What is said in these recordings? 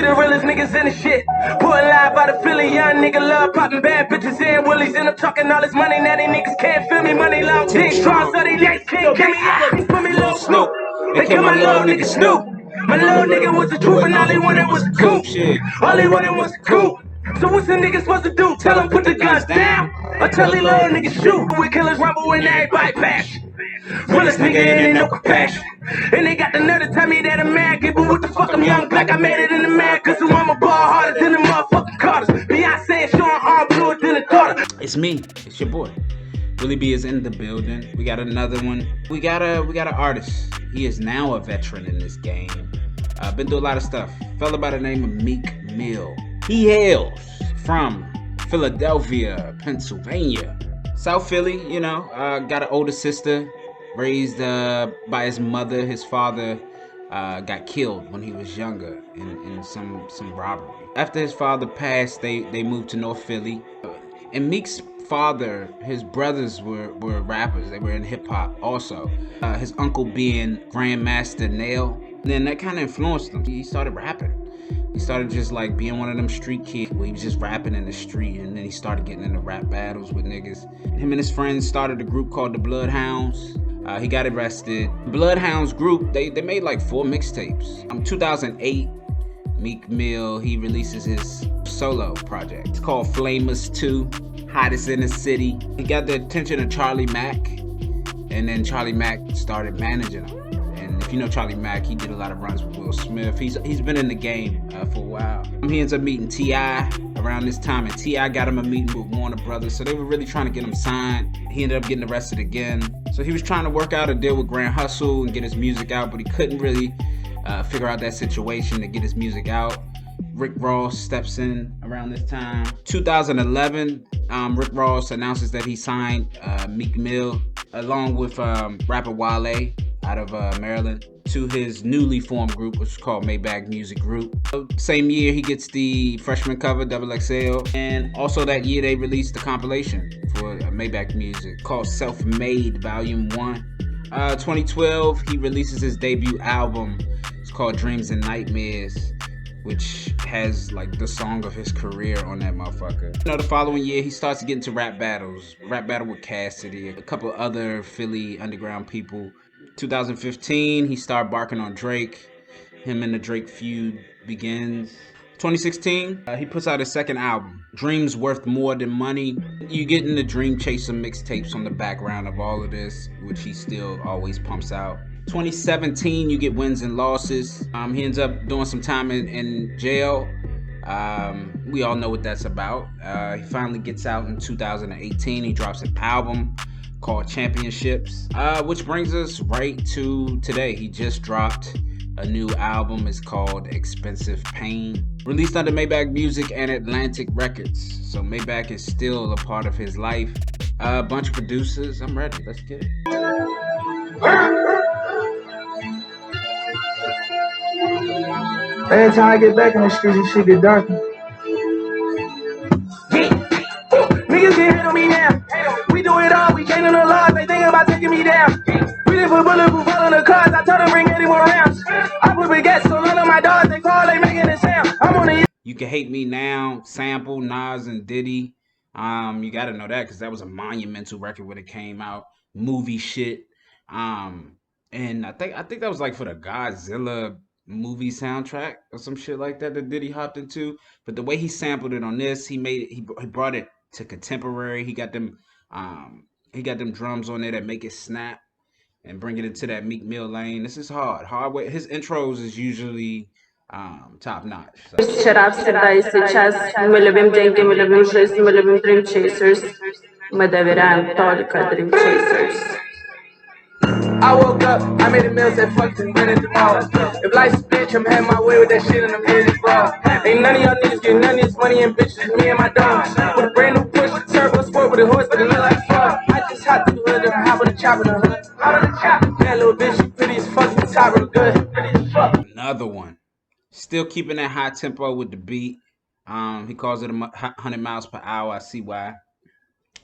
the realest niggas in the shit. Pulling live out of Philly, young nigga love popping bad bitches and willies. And I'm talking all this money, now they niggas can't feel me. Money long, dick strong, so they legs can't give me up. Put me Lil Snoop, they kill my little nigga Snoop. My little nigga was the truth and all he wanted was a coupe. All he wanted was a coupe. So what's the nigga supposed to do? Tell him put the guns down, or tell the little nigga shoot. We killers rumble and everybody bash. Realest nigga ain't no compassion. And they got the nerve to tell me that I'm mad. But what the fuck, I'm young black, I made it in the mad. Cause I'm a ball harder than the motherfucking Carters. Beyonce showing arm bluer than a daughter. It's me, it's your boy. Willie B is in the building. We got another one. We got an artist. He is now a veteran in this game. Been through a lot of stuff. Fella by the name of Meek Mill. He hails from Philadelphia, Pennsylvania. South Philly, you know, got an older sister, raised by his mother. His father got killed when he was younger in some robbery. After his father passed, they moved to North Philly. And Meek's father, his brothers were rappers. They were in hip hop also. His uncle being Grandmaster Nail. And then that kind of influenced him. He started rapping. He started just like being one of them street kids where he was just rapping in the street, and then he started getting into rap battles with niggas. Him and his friends started a group called the Bloodhounds. He got arrested. Bloodhounds group, they made like 4 mixtapes. 2008, Meek Mill, he releases his solo project. It's called Flamers 2, Hottest in the City. He got the attention of Charlie Mack, and then Charlie Mack started managing him. If you know Charlie Mack, he did a lot of runs with Will Smith. He's been in the game for a while. He ends up meeting T.I. around this time, and T.I. got him a meeting with Warner Brothers, so they were really trying to get him signed. He ended up getting arrested again. So he was trying to work out a deal with Grand Hustle and get his music out, but he couldn't really figure out that situation to get his music out. Rick Ross steps in around this time. 2011, Rick Ross announces that he signed Meek Mill along with rapper Wale out of Maryland to his newly formed group, which is called MAYBACH Music Group. Same year, he gets the freshman cover, XXL, and also that year they released the compilation for MAYBACH Music called Self-Made Volume 1. 2012, he releases his debut album. It's called Dreams and Nightmares, which has like the song of his career on that motherfucker. You know, the following year, he starts to get into rap battles. Rap battle with Cassidy, a couple other Philly underground people. 2015, he started barking on Drake. Him and the Drake feud begins. 2016, he puts out his second album, Dreams Worth More Than Money. You get in the Dream Chaser mixtapes on the background of all of this, which he still always pumps out. 2017, you get Wins and Losses. He ends up doing some time in jail. We all know what that's about. He finally gets out in 2018. He drops an album called Championships, which brings us right to today. He just dropped a new album. It's called Expensive Pain, released under MAYBACH Music and Atlantic Records. So MAYBACH is still a part of his life. A bunch of producers. I'm ready. Let's get it. Every time I get back in the streets, this shit get darker. Niggas get hit on me now. We do it all, we changing the laws, they think about taking me down. We didn't put bulletproof all on the cars, I told them bring 80 more rounds. I put baguettes on none of my dogs, they call, they making a sound. I'm on the You Can Hate Me Now, sample Nas and Diddy. You gotta know that because that was a monumental record when it came out. Movie shit. And I think that was like for the Godzilla movie soundtrack or some shit like that Diddy hopped into. But the way he sampled it on this, he brought it to contemporary. He got them drums on there that make it snap and bring it into that Meek Mill lane. This is hard way. His intros is usually top notch. Шарап всегда и сейчас. Мы любим деньги, мы любим жизнь, мы любим Dream Chasers. Мы доверяем только Dream Chasers. I woke up, I made a meal, said fuck it, run it tomorrow. If life's a bitch, I'm heading my way with that shit and I'm hitting it raw. Ain't none of y'all niggas getting none of this money and bitches, me and my dogs. With a brand new push, with turbo sport, with a horse, but it look like fuck. I just hot through the hood, and I hop on the chop in the hood. Hop on the chop. Man, little bitch, you pretty as fuck, the top real good. Pretty as fuck. Another one. Still keeping that high tempo with the beat. He calls it 100 miles per hour. I see why.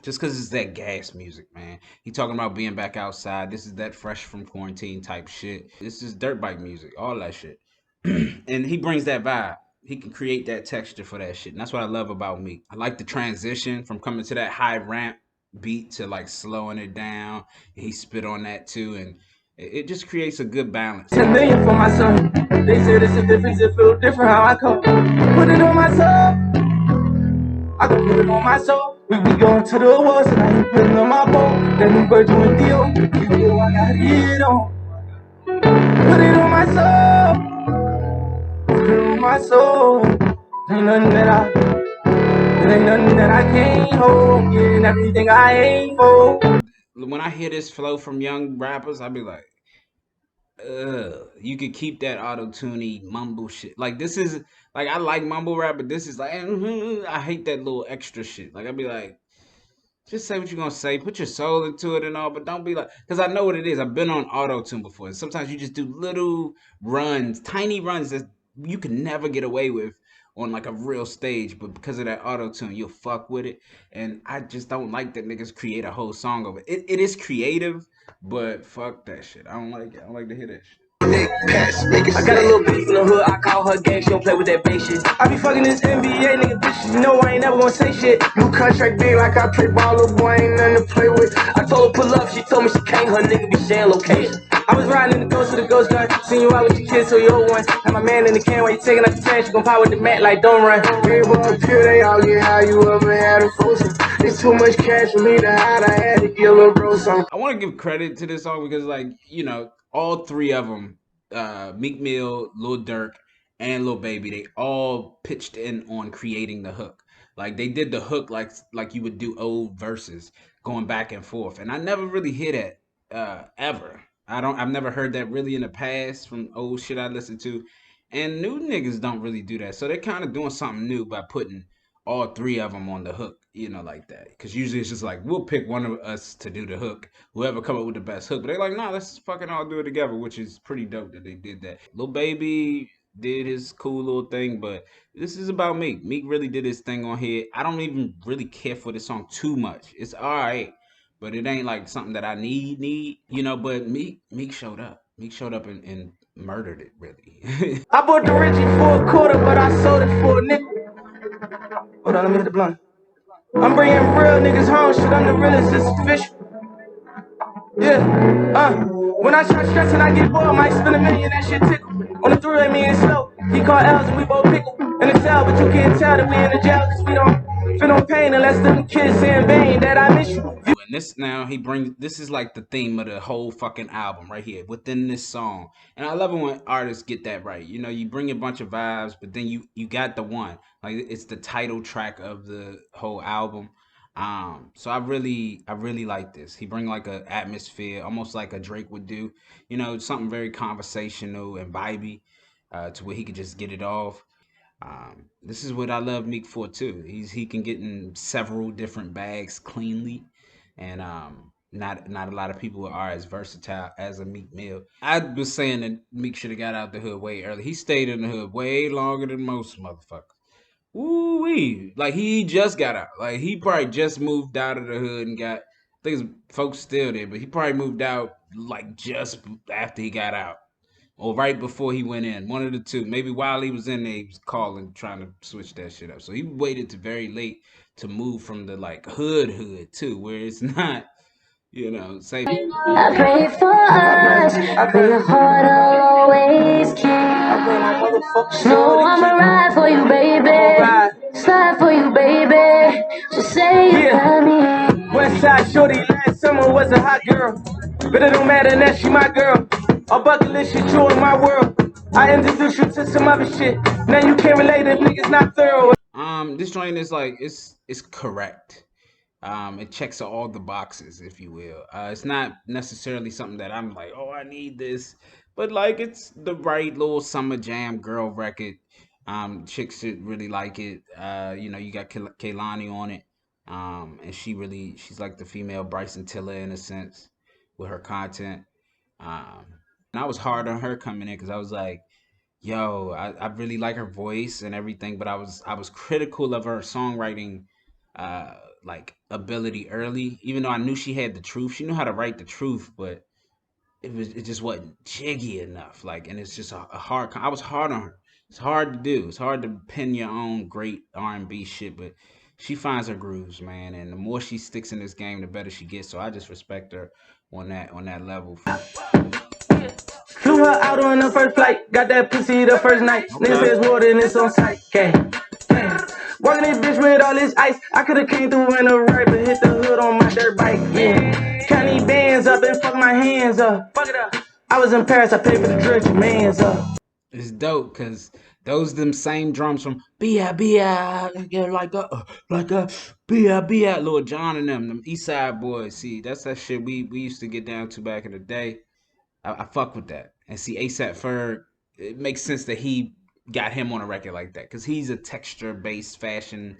Just because it's that gas music, man. He talking about being back outside. This is that fresh from quarantine type shit. This is dirt bike music, all that shit. And he brings that vibe. create that texture for that shit. And that's what I love about Meek. I like the transition from coming to that high ramp beat to like slowing it down. He spit on that too, and it just creates a good balance. 10 million for my son. They said it's a difference, it feel different how I come. Put it on my soul. I can put it on my soul. We be going to the awards and I ain't putting on my boat. That new Virgin with deal. You know I got it on. Put it on my soul. Put it on my soul. Ain't nothing that I can't hold. Getting everything I ain't for. When I hear this flow from young rappers, I be like, you could keep that auto-tuney mumble shit. Like this is like I like mumble rap, but this is like I hate that little extra shit. Like I'd be like, just say what you're gonna say, put your soul into it and all, but don't be like, because I know what it is. I've been on auto-tune before. Sometimes you just do little runs, tiny runs that you can never get away with on like a real stage, but because of that auto-tune, you'll fuck with it. And I just don't like that niggas create a whole song over it. It is creative, but fuck that shit. I don't like it. I don't like to hear that shit. I got a little beef in the hood, I call her gang, she don't play with that bass shit. I be fucking this NBA nigga bitch, you know I ain't never gonna say shit. New contract big like I play ball, little boy ain't nothing to play with. I told her pull up, she told me she can't, her nigga be sharing location. I was riding in the ghost with the ghost gun, seen you out with your kids, so you old ones. Had my man in the can while you taking up the trash, you gon' pop with the mat like don't run. People up here, they all get how you ever had a frozen. It's too much cash for me to hide, I had to give little bro some. I want to give credit to this song because, like, you know, all three of them, Meek Mill, Lil Durk, and Lil Baby, they all pitched in on creating the hook. Like they did the hook like you would do old verses, going back and forth. And I never really hear that ever. I've never heard that really in the past from old shit I listened to. And new niggas don't really do that. So they're kind of doing something new by putting all three of them on the hook, you know, like that. Because usually it's just like, we'll pick one of us to do the hook, whoever come up with the best hook. But they're like, nah, let's fucking all do it together, which is pretty dope that they did that. Lil Baby did his cool little thing, but this is about Meek. Meek really did his thing on here. I don't even really care for this song too much. It's all right, but it ain't like something that I need, you know. But Meek showed up. Meek showed up and murdered it, really. I bought the Richie for a quarter, but I sold it for a nickel. Hold on, let me hit the blunt. I'm bringing real niggas home, shit, I'm the realest, it's official. Yeah, when I start stressing, I get bored, might spend $1 million, that shit tickle. On the three-way, me and slow, he called L's and we both pickle. In the cell, but you can't tell that we in the jail, cause we don't feel no pain unless them kids say in vain that I miss you. And this now this is like the theme of the whole fucking album right here within this song. And I love it when artists get that right. You know, you bring a bunch of vibes, but then you got the one. Like it's the title track of the whole album. So I really like this. He bring like a atmosphere, almost like a Drake would do. You know, something very conversational and vibey, to where he could just get it off. This is what I love Meek for too. He can get in several different bags cleanly, and not a lot of people are as versatile as a Meek Mill. I was saying that Meek should have got out the hood way early. He stayed in the hood way longer than most motherfuckers. Ooh wee! Like he just got out. Like he probably just moved out of the hood and got. I think his folks still there, but he probably moved out like just after he got out or right before he went in. One of the two. Maybe while he was in there, he was calling, trying to switch that shit up. So he waited to very late to move from the like hood too, where it's not, you know, say. I pray for us, but your heart always cares. No, I'ma ride for you, baby. Slide for you, baby. Just say you love me. Westside Shorty last summer was a hot girl, but it don't matter now she my girl. A bucket list shit you in my world. I introduced you to some other shit. Now you can't relate if niggas not thorough. This joint is like it's correct. It checks all the boxes, if you will. It's not necessarily something that I'm like, oh, I need this, but like it's the right little summer jam girl record. Chicks should really like it. You know, you got Kehlani on it, and she's like the female Bryson Tiller in a sense with her content. And I was hard on her coming in because I was like, yo, I really like her voice and everything, but I was critical of her songwriting like ability early, even though I knew she had the truth. She knew how to write the truth, but it just wasn't jiggy enough. Like, and it's just a hard. I was hard on her. It's hard to do. It's hard to pin your own great R&B shit, but she finds her grooves, man. And the more she sticks in this game, the better she gets. So I just respect her on that level. Flew her out on the first flight, got that pussy the first night. Okay. Nigga says water and it's on sight. Walking this bitch with all this ice. I could've came through in a right, but hit the hood on my dirt bike. Yeah. County bands up and fuck my hands up. Fuck it up. I was in Paris, I paid for the drugs, your man's up. It's dope because those them same drums from B.I.B.I. Yeah, like B.I.B.I. Lil Jon and them East Side boys. See, that's that shit we used to get down to back in the day. I fuck with that. And see, ASAP Ferg, it makes sense that he got him on a record like that because he's a texture-based fashion,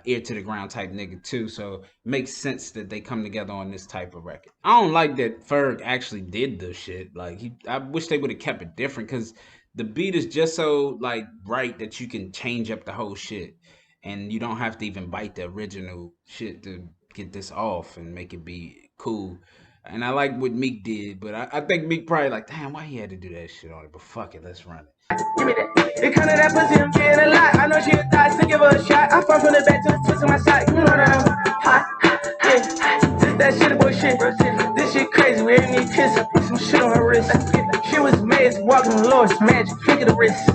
ear to the ground type nigga too. So it makes sense that they come together on this type of record. I don't like that Ferg actually did the shit. Like I wish they would have kept it different because the beat is just so like right that you can change up the whole shit, and you don't have to even bite the original shit to get this off and make it be cool. And I like what Meek did, but I think Meek probably like, damn, why he had to do that shit on it? But fuck it, let's run it. Give me that. It kinda that pussy, I'm getting a lot. I know she a thot, so give her a shot. I front from the back to the twist of my side. You know that I'm hot. Yeah. This that shit, boy, shit. This shit crazy. We ain't need kiss. I put some shit on her wrist. She was amazing. Walking the Lord's magic. Flick of the wrist.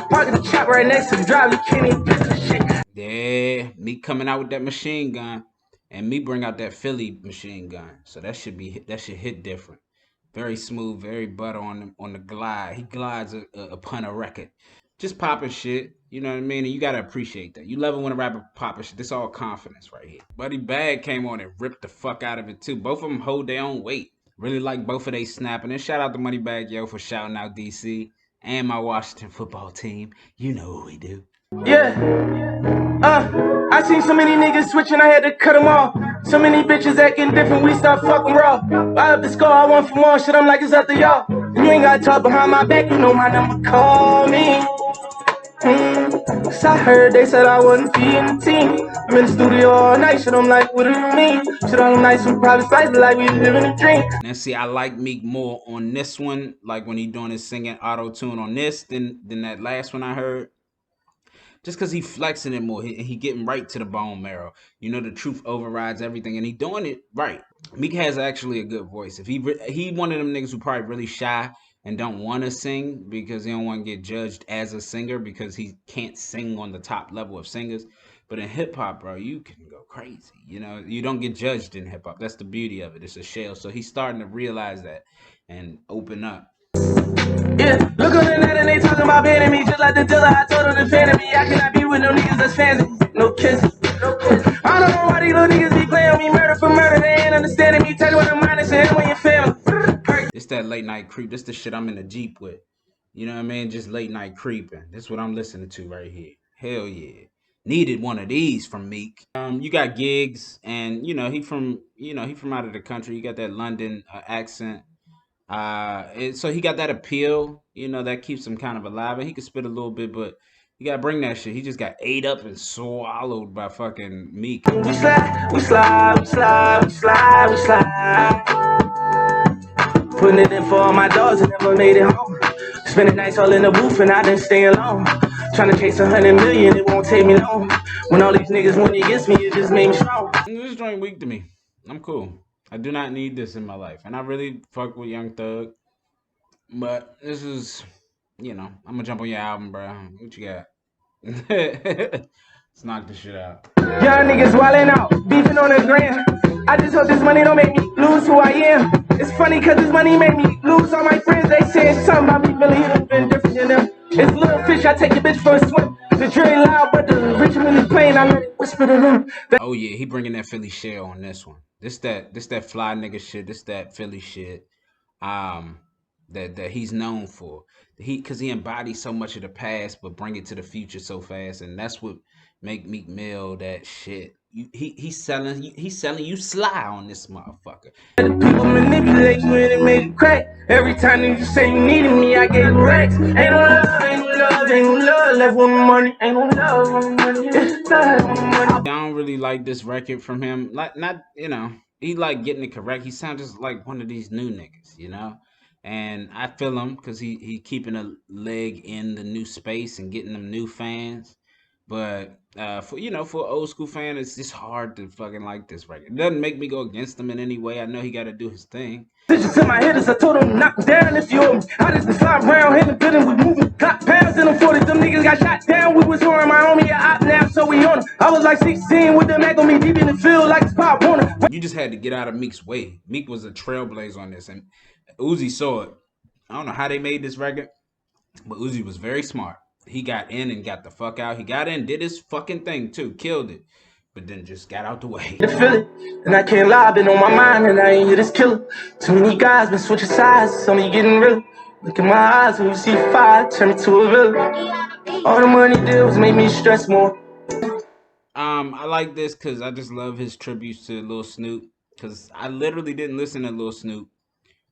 Parking the chop right next to the drive. You can't even get the shit. Yeah, Meek coming out with that machine gun, and me bring out that Philly machine gun. So that should hit different. Very smooth, very butter on the glide. He glides upon a record. Just popping shit, you know what I mean? And you gotta appreciate that. You love it when a rapper popping shit. This all confidence right here. Buddy Bag came on and ripped the fuck out of it too. Both of them hold their own weight. Really like both of they snapping. And shout out to Moneybagg Yo for shouting out DC and my Washington football team. You know what we do. Yeah. I seen so many niggas switching, I had to cut them off. So many bitches acting different, we start fucking raw. I up the score, I want for more shit, I'm like, it's up to y'all. And you ain't gotta talk behind my back, you know my number, call me. So I heard they said I wasn't feeding the team. I'm in the studio all night, shit, I'm like, what do you mean? Shit on them nights, some private flights, like we living a dream. Now see, I like Meek more on this one, like when he doing his singing auto-tune on this than that last one I heard. Just because he flexing it more, he getting right to the bone marrow. You know, the truth overrides everything, and he doing it right. Meek has actually a good voice. If he one of them niggas who probably really shy and don't want to sing because he don't want to get judged as a singer because he can't sing on the top level of singers. But in hip hop, bro, you can go crazy. You know, you don't get judged in hip hop. That's the beauty of it. It's a shell. So he's starting to realize that and open up. Yeah, look on the net and they talking about banning me. Just like the dealer, I told them to fan me. I cannot be with no niggas that's fans of me. No kisses. I don't know why these little niggas be playing me murder for murder. They ain't understanding me. Tell you what I'm minus and when your family. It's that late night creep. This the shit I'm in the Jeep with. You know what I mean? Just late night creeping. That's what I'm listening to right here. Hell yeah. Needed one of these from Meek. You got Gigs, and he from out of the country. You got that London accent. So he got that appeal, that keeps him kind of alive, and he can spit a little bit, but you gotta bring that shit. He just got ate up and swallowed by fucking Meek. We slide. Putting it in for all my dogs and never made it home. Spending nights all in the booth and I didn't stay alone. Trying to chase 100 million, it won't take me long. When all these niggas went against me, it just made me strong. This joint weak to me. I'm cool. I do not need this in my life. And I really fuck with Young Thug. But this is, I'm gonna jump on your album, bro. What you got? Let's knock this shit out. Young niggas wildin' out, beefing on the gram. I just hope this money don't make me lose who I am. It's funny cause this money made me lose all my friends. They saying something about me, really have been different than them. It's little fish, I take a bitch for a swim. The jury loud, but the rich really plain. I let it whisper to them. Oh yeah, he bringing that Philly shell on this one. This that fly nigga shit. This that Philly shit. That he's known for. Cause he embodies so much of the past, but bring it to the future so fast, and that's what make Meek Mill that shit. He's selling you sly on this motherfucker. People manipulate you and it made it crack. Every time you say you needed me, I gave racks. Ain't no love left with money. Ain't no love with money. I don't really like this record from him. He like getting it correct. He sounds just like one of these new niggas, And I feel him because he keeping a leg in the new space and getting them new fans. But for an old school fan, it's just hard to fucking like this record. It doesn't make me go against him in any way. I know he got to do his thing. To my hitters, I told them knock down if you owe me. I just been flying around, hitting the building with moving clock pounds in them 40s. Them niggas got shot down. We was touring my homie out now, so we on 'em. I was like 16 with them Mac on me deep in the field like it's Pop Warner. You just had to get out of Meek's way. Meek was a trailblazer on this, and Uzi saw it. I don't know how they made this record, but Uzi was very smart. He got in and got the fuck out. He got in, did his fucking thing too, killed it, but then just got out the way. I feel it, and I can't lie, been on my mind, and I ain't here this killer. Too many guys been switching sides, some of you getting real. Look in my eyes when you see fire, turn me to a villain. All the money did was make me stress more. I like this because I just love his tributes to Lil Snoop, because I literally didn't listen to Lil Snoop.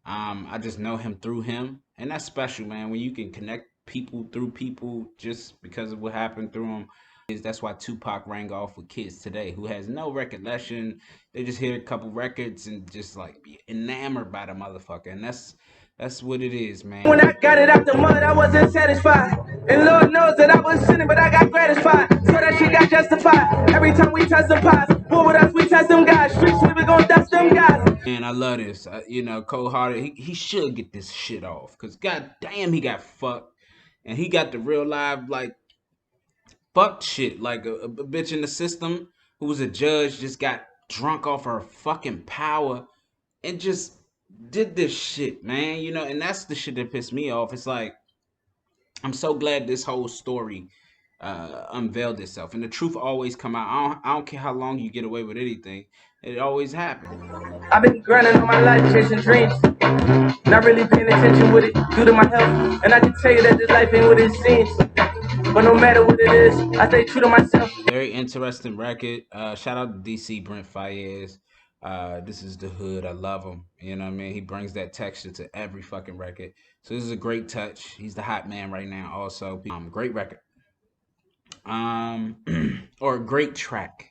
I just know him through him, and that's special, man, when you can connect people through people just because of what happened through them. That's why Tupac rang off with kids today who has no recollection. They just hear a couple records and just like be enamored by the motherfucker, and that's what it is, man. When I got it out the mud, I wasn't satisfied, and Lord knows that I was sinning, but I got gratified, so that shit got justified. Every time we touch some pies, what with us, we touch them guys. Streets, we gon' dust them guys. Man, I love this. Cold Hearted, he should get this shit off, because goddamn, he got fucked. And he got the real live, like, fucked shit. Like a bitch in the system who was a judge just got drunk off her fucking power and just did this shit, man. And that's the shit that pissed me off. It's like, I'm so glad this whole story unveiled itself. And the truth always come out. I don't care how long you get away with anything. It always happens. I've been grinding all my life, chasing dreams. Not really paying attention with it due to my health. And I can tell you that this life ain't what it seems. But no matter what it is, I stay true to myself. Very interesting record. Shout out to DC Brent Fayez. This is the hood. I love him. You know what I mean? He brings that texture to every fucking record. So this is a great touch. He's the hot man right now also. Great record. Or a great track.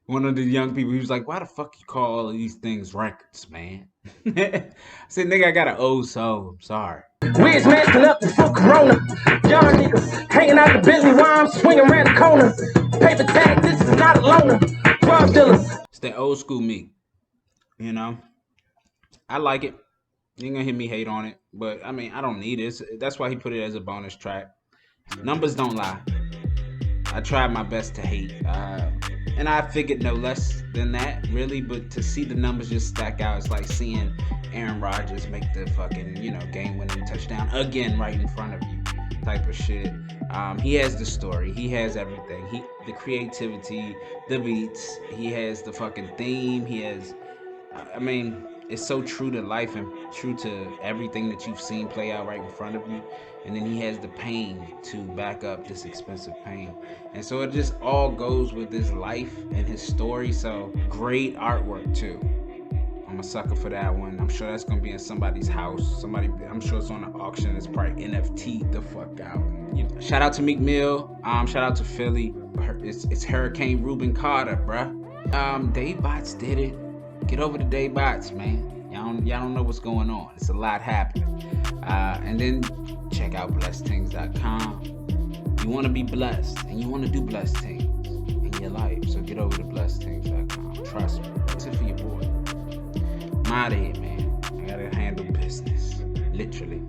One of the young people, he was like, why the fuck you call all of these things records, man? I said, nigga, I got an old soul. I'm sorry. Wiz masking up for Corona. Young niggas hanging out the Bentley while I'm swinging around the corner. Paper tag, this is not a loner. Drug dealers. It's that old school Meek. I like it. You ain't gonna hear me hate on it. But, I mean, I don't need it. That's why he put it as a bonus track. Numbers don't lie. I tried my best to hate. And I figured no less than that, really. But to see the numbers just stack out, it's like seeing Aaron Rodgers make the fucking, game-winning touchdown again right in front of you type of shit. He has the story. He has everything. The creativity, the beats. He has the fucking theme. He has... it's so true to life and true to everything that you've seen play out right in front of you. And then he has the pain to back up this expensive pain. And so it just all goes with his life and his story. So great artwork too. I'm a sucker for that one. I'm sure that's gonna be in somebody's house. I'm sure it's on an auction. It's probably NFT the fuck out. Shout out to Meek Mill. Shout out to Philly. It's Hurricane Reuben Carter, bruh. MAYBACH did it. Get over to MAYBACH, man. Y'all don't know what's going on. It's a lot happening. And then check out blessedthings.com. You want to be blessed, and you want to do blessed things in your life. So get over to blessedthings.com. Trust me. That's it for your boy. I'm out of here, man. I gotta handle business. Literally.